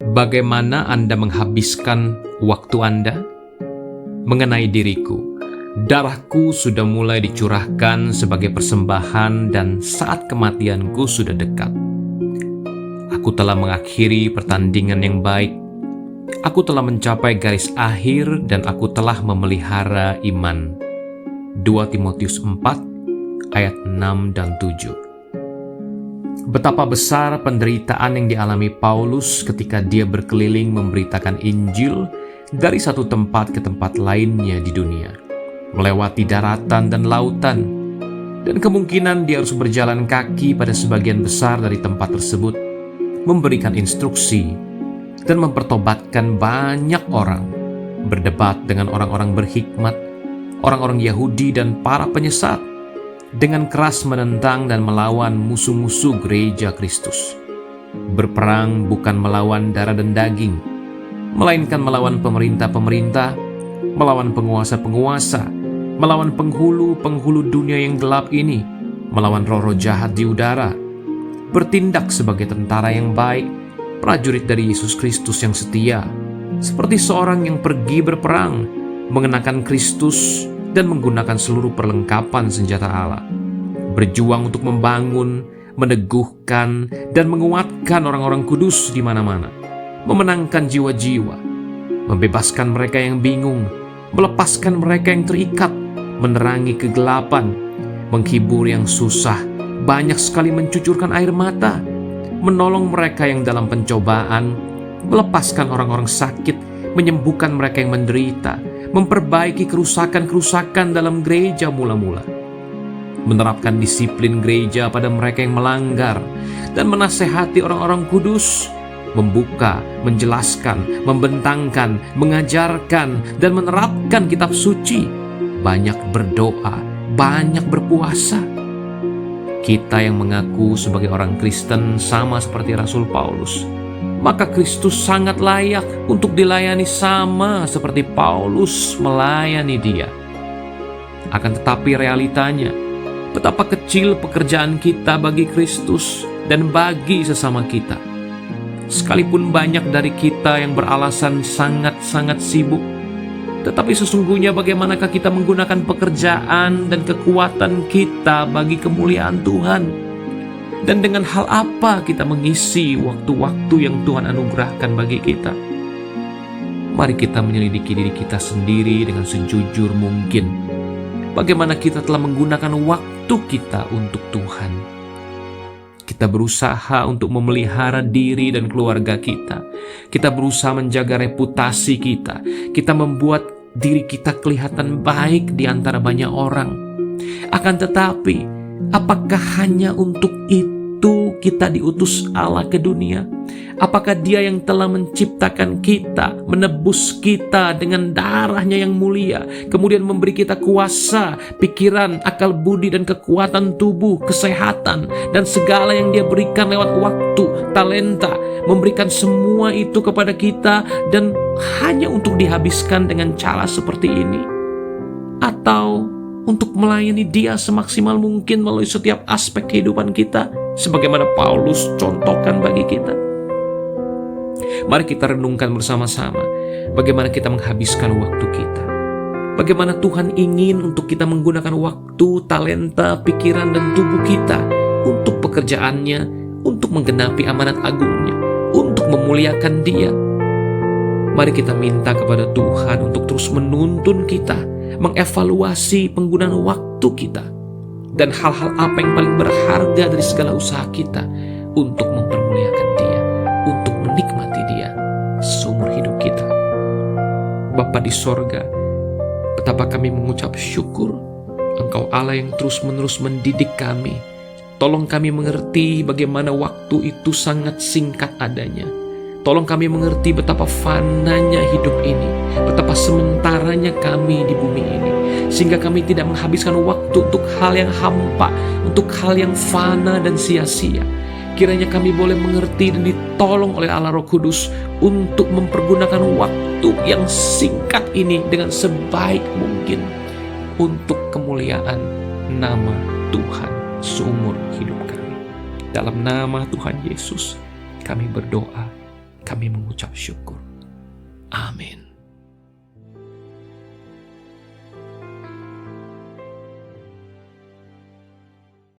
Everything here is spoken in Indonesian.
Bagaimana Anda menghabiskan waktu Anda? Mengenai diriku, darahku sudah mulai dicurahkan sebagai persembahan dan saat kematianku sudah dekat. Aku telah mengakhiri pertandingan yang baik. Aku telah mencapai garis akhir dan aku telah memelihara iman. 2 Timotius 4 ayat 6 dan 7. Betapa besar penderitaan yang dialami Paulus ketika dia berkeliling memberitakan Injil dari satu tempat ke tempat lainnya di dunia, melewati daratan dan lautan, dan kemungkinan dia harus berjalan kaki pada sebagian besar dari tempat tersebut, memberikan instruksi, dan mempertobatkan banyak orang, berdebat dengan orang-orang berhikmat, orang-orang Yahudi dan para penyesat, dengan keras menentang dan melawan musuh-musuh gereja Kristus. Berperang bukan melawan darah dan daging, melainkan melawan pemerintah-pemerintah, melawan penguasa-penguasa, melawan penghulu-penghulu dunia yang gelap ini, melawan roh-roh jahat di udara. Bertindak sebagai tentara yang baik, prajurit dari Yesus Kristus yang setia, seperti seorang yang pergi berperang, mengenakan Kristus dan menggunakan seluruh perlengkapan senjata Allah. Berjuang untuk membangun, meneguhkan, dan menguatkan orang-orang kudus di mana-mana. Memenangkan jiwa-jiwa, membebaskan mereka yang bingung, melepaskan mereka yang terikat, menerangi kegelapan, menghibur yang susah, banyak sekali mencucurkan air mata, menolong mereka yang dalam pencobaan, melepaskan orang-orang sakit, menyembuhkan mereka yang menderita, memperbaiki kerusakan-kerusakan dalam gereja mula-mula, menerapkan disiplin gereja pada mereka yang melanggar, dan menasehati orang-orang kudus, membuka, menjelaskan, membentangkan, mengajarkan, dan menerapkan kitab suci, banyak berdoa, banyak berpuasa. Kita yang mengaku sebagai orang Kristen sama seperti Rasul Paulus, maka Kristus sangat layak untuk dilayani sama seperti Paulus melayani dia. Akan tetapi realitanya, betapa kecil pekerjaan kita bagi Kristus dan bagi sesama kita. Sekalipun banyak dari kita yang beralasan sangat-sangat sibuk, tetapi sesungguhnya bagaimanakah kita menggunakan pekerjaan dan kekuatan kita bagi kemuliaan Tuhan? Dan dengan hal apa kita mengisi waktu-waktu yang Tuhan anugerahkan bagi kita? Mari kita menyelidiki diri kita sendiri dengan sejujur mungkin. Bagaimana kita telah menggunakan waktu kita untuk Tuhan? Kita berusaha untuk memelihara diri dan keluarga kita. Kita berusaha menjaga reputasi kita. Kita membuat diri kita kelihatan baik di antara banyak orang. Akan tetapi, apakah hanya untuk itu kita diutus Allah ke dunia? Apakah Dia yang telah menciptakan kita, menebus kita dengan darahnya yang mulia, kemudian memberi kita kuasa, pikiran, akal budi, dan kekuatan tubuh, kesehatan, dan segala yang Dia berikan lewat waktu, talenta, memberikan semua itu kepada kita dan hanya untuk dihabiskan dengan cara seperti ini? Atau untuk melayani Dia semaksimal mungkin melalui setiap aspek kehidupan kita, sebagaimana Paulus contohkan bagi kita? Mari kita renungkan bersama-sama bagaimana kita menghabiskan waktu kita. Bagaimana Tuhan ingin untuk kita menggunakan waktu, talenta, pikiran, dan tubuh kita untuk pekerjaannya, untuk menggenapi amanat agungnya, untuk memuliakan Dia. Mari kita minta kepada Tuhan untuk terus menuntun kita, mengevaluasi penggunaan waktu kita, dan hal-hal apa yang paling berharga dari segala usaha kita untuk mempermuliakan Dia, untuk menikmati Dia seumur hidup kita. Bapa di sorga, betapa kami mengucap syukur Engkau Allah yang terus-menerus mendidik kami. Tolong kami mengerti bagaimana waktu itu sangat singkat adanya. Tolong kami mengerti betapa fananya hidup ini, betapa sementaranya kami di bumi ini, sehingga kami tidak menghabiskan waktu untuk hal yang hampa, untuk hal yang fana dan sia-sia. Kiranya kami boleh mengerti dan ditolong oleh Allah Roh Kudus untuk mempergunakan waktu yang singkat ini dengan sebaik mungkin untuk kemuliaan nama Tuhan seumur hidup kami. Dalam nama Tuhan Yesus kami berdoa. Kami mengucap syukur. Amin.